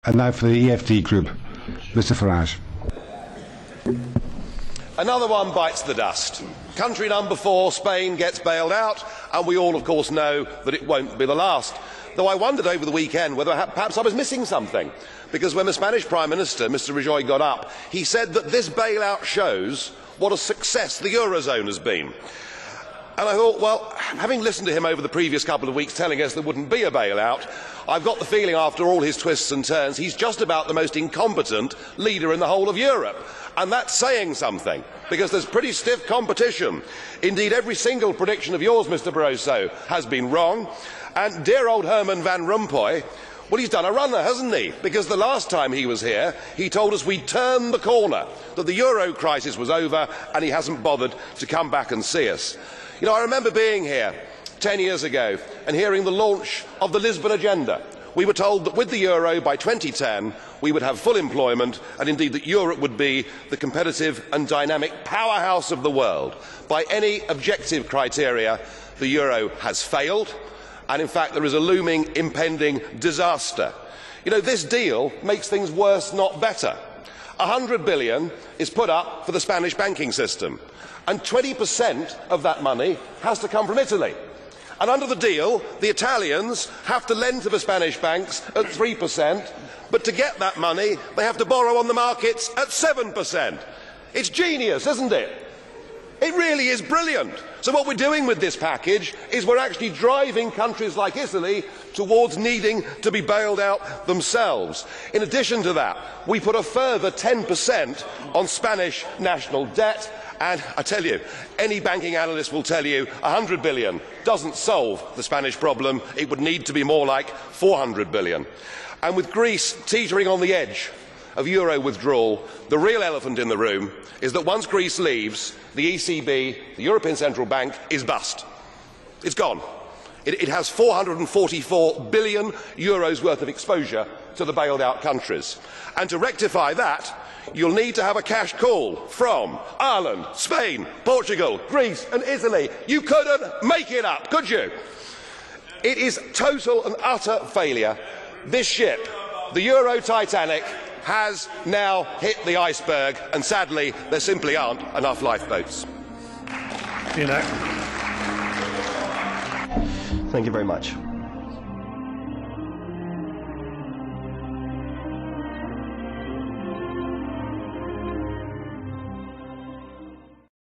And now for the EFD group, Mr Farage. Another one bites the dust. Country number 4, Spain, gets bailed out, and we all, of course, know that it won't be the last. Though I wondered over the weekend whether perhaps I was missing something, because when the Spanish Prime Minister, Mr Rajoy, got up, he said that this bailout shows what a success the Eurozone has been. And I thought, well, having listened to him over the previous couple of weeks telling us there wouldn't be a bailout, I've got the feeling after all his twists and turns he's just about the most incompetent leader in the whole of Europe. And that's saying something, because there's pretty stiff competition. Indeed, every single prediction of yours, Mr Barroso, has been wrong. And dear old Herman Van Rompuy, well, he's done a runner, hasn't he? Because the last time he was here, he told us we'd turned the corner, that the euro crisis was over, and he hasn't bothered to come back and see us. You know, I remember being here 10 years ago and hearing the launch of the Lisbon Agenda. We were told that with the euro by 2010 we would have full employment, and indeed that Europe would be the competitive and dynamic powerhouse of the world. By any objective criteria, the euro has failed, and in fact there is a looming impending disaster. You know, this deal makes things worse, not better. 100 billion is put up for the Spanish banking system, and 20% of that money has to come from Italy. And under the deal, the Italians have to lend to the Spanish banks at 3%, but to get that money, they have to borrow on the markets at 7%. It's genius, isn't it? It really is brilliant. So what we're doing with this package is we're actually driving countries like Italy towards needing to be bailed out themselves. In addition to that, we put a further 10% on Spanish national debt. And I tell you, any banking analyst will tell you 100 billion doesn't solve the Spanish problem. It would need to be more like 400 billion. And with Greece teetering on the edge of euro withdrawal, the real elephant in the room is that once Greece leaves, the ECB, the European Central Bank, is bust. It's gone. It has 444 billion euros worth of exposure to the bailed out countries. And to rectify that, you'll need to have a cash call from Ireland, Spain, Portugal, Greece and Italy. You couldn't make it up, could you? It is total and utter failure. This ship, the Euro Titanic, has now hit the iceberg, and sadly there simply aren't enough lifeboats. Thank you very much.